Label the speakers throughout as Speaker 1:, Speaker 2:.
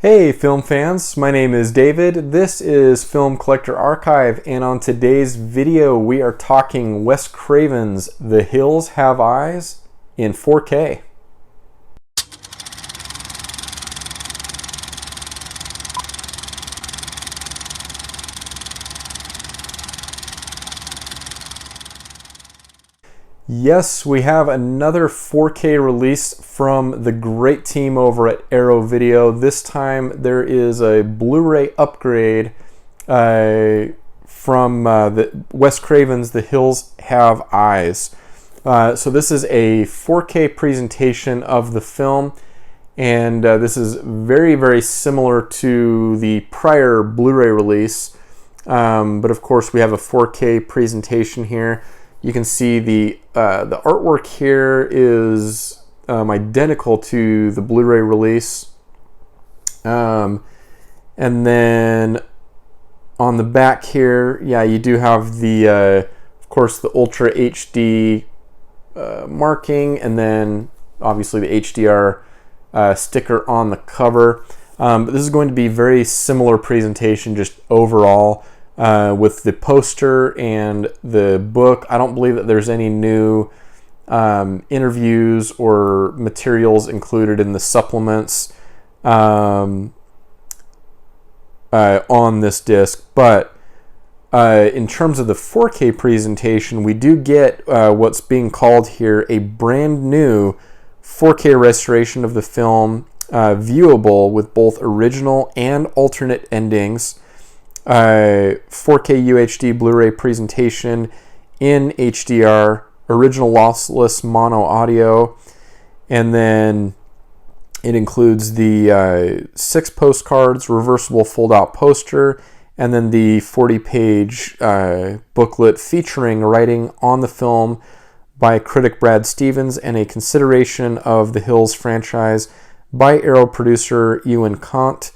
Speaker 1: Hey film fans, my name is David. This is Film Collector Archive, and on today's video we are talking Wes Craven's The Hills Have Eyes in 4K. Yes, we have another 4K release from the great team over at Arrow Video. This time there is a Blu Ray upgrade from Wes Craven's The Hills Have Eyes. So this is a 4K presentation of the film, and this is very, very similar to the prior Blu Ray release. But of course we have a 4K presentation here. You can see the artwork here is identical to the Blu Ray release. And then on the back here, yeah, you do have the, of course, the Ultra HD marking, and then obviously the HDR sticker on the cover. But this is going to be very similar presentation just overall. With the poster and the book. I don't believe that there's any new interviews or materials included in the supplements on this disc, but in terms of the 4K presentation, we do get what's being called here a brand new 4K restoration of the film, viewable with both original and alternate endings. 4K UHD Blu-ray presentation in HDR, original lossless mono audio, and then it includes the 6 postcards, reversible fold-out poster, and then the 40-page booklet featuring writing on the film by critic Brad Stevens and a consideration of the Hills franchise by Arrow producer UNBOXED.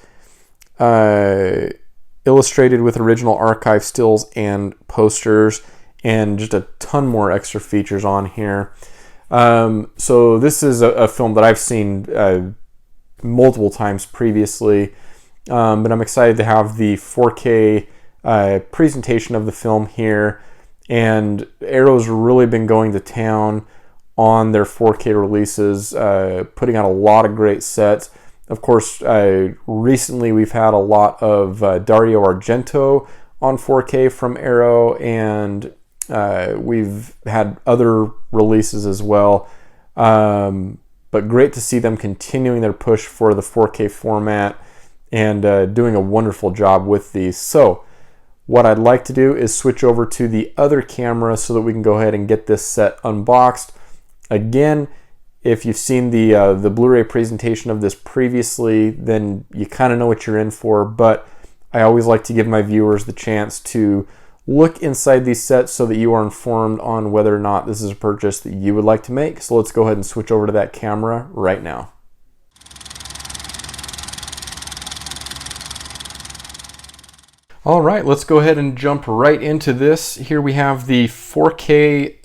Speaker 1: Illustrated with original archive stills and posters, and just a ton more extra features on here. So this is a film that I've seen multiple times previously, but I'm excited to have the 4K presentation of the film here. And Arrow's really been going to town on their 4K releases, putting out a lot of great sets. Of course, recently we've had a lot of Dario Argento on 4K from Arrow, and we've had other releases as well. But great to see them continuing their push for the 4K format and doing a wonderful job with these. So what I'd like to do is switch over to the other camera so that we can go ahead and get this set unboxed. Again, if you've seen the Blu-ray presentation of this previously, then you kind of know what you're in for, but I always like to give my viewers the chance to look inside these sets so that you are informed on whether or not this is a purchase that you would like to make. So let's go ahead and switch over to that camera right now. All right, let's go ahead and jump right into this. Here we have the 4K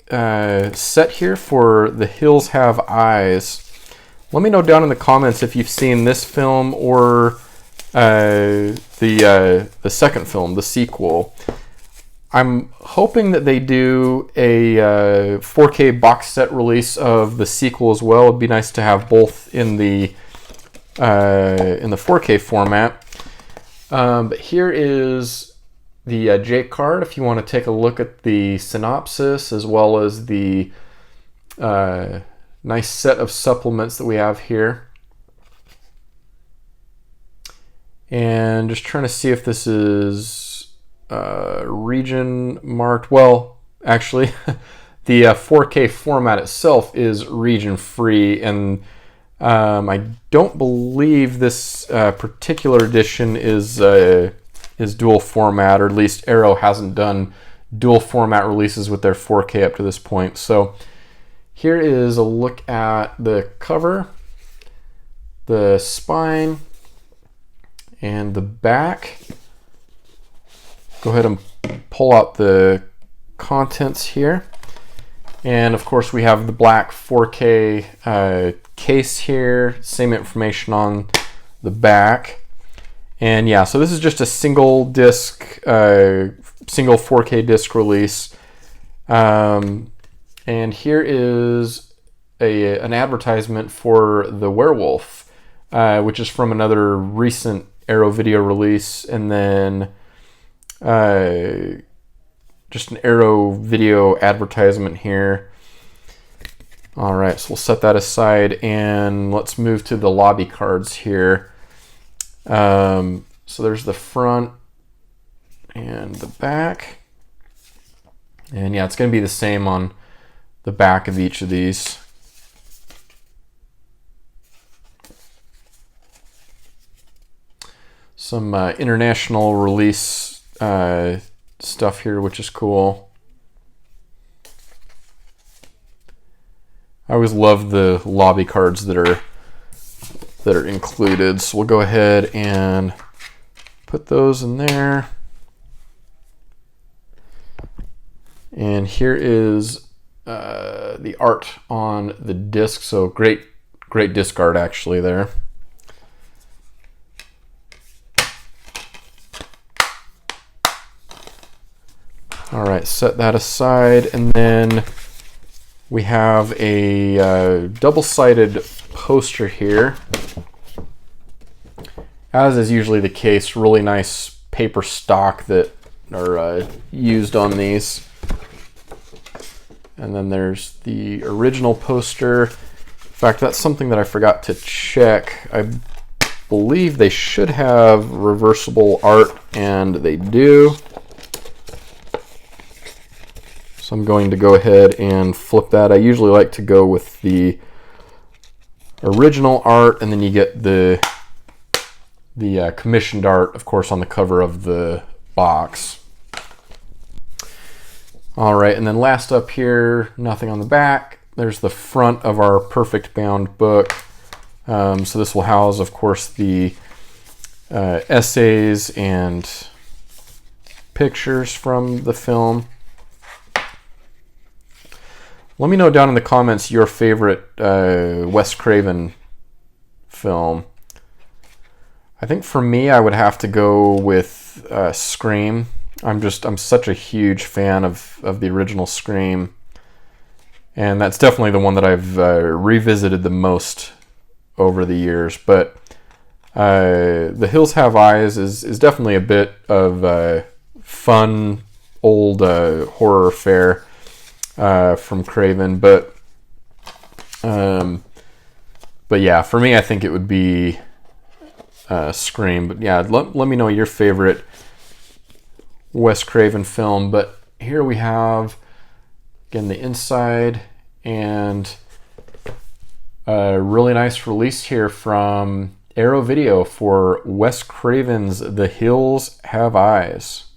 Speaker 1: set here for The Hills Have Eyes. Let me know down in the comments if you've seen this film or the second film, the sequel. I'm hoping that they do a 4K box set release of the sequel as well. It'd be nice to have both in the 4K format. But here is the J card if you want to take a look at the synopsis, as well as the nice set of supplements that we have here. And just trying to see if this is region marked. Well, actually, the 4K format itself is region free, and I don't believe this particular edition is dual format, or at least Arrow hasn't done dual format releases with their 4K up to this point. So here is a look at the cover, the spine, and the back. Go ahead and pull out the contents here. And of course we have the black 4K case here, same information on the back. And yeah, so this is just a single disc, single 4K disc release. And here is an advertisement for The Werewolf, which is from another recent Arrow Video release, and then just an Arrow Video advertisement here. All right, so we'll set that aside, and let's move to the lobby cards here. So there's the front and the back. And yeah, it's going to be the same on the back of each of these. Some international release stuff here, which is cool. I always love the lobby cards that are included. So we'll go ahead and put those in there. And here is the art on the disc. So great disc art actually there. All right, set that aside, and then we have a double-sided poster here. As is usually the case, really nice paper stock that are used on these. And then there's the original poster. In fact, that's something that I forgot to check. I believe they should have reversible art, and they do. So I'm going to go ahead and flip that. I usually like to go with the original art, and then you get the commissioned art, of course, on the cover of the box. All right, and then last up here, nothing on the back. There's the front of our perfect bound book. So this will house, of course, the essays and pictures from the film. Let me know down in the comments your favorite Wes Craven film. I think for me, I would have to go with Scream. I'm such a huge fan of the original Scream, and that's definitely the one that I've revisited the most over the years. But The Hills Have Eyes is definitely a bit of fun old horror fare from Craven, but yeah, for me, I think it would be Scream. But yeah, let me know your favorite Wes Craven film. But here we have, again, the inside, and a really nice release here from Arrow Video for Wes Craven's The Hills Have Eyes.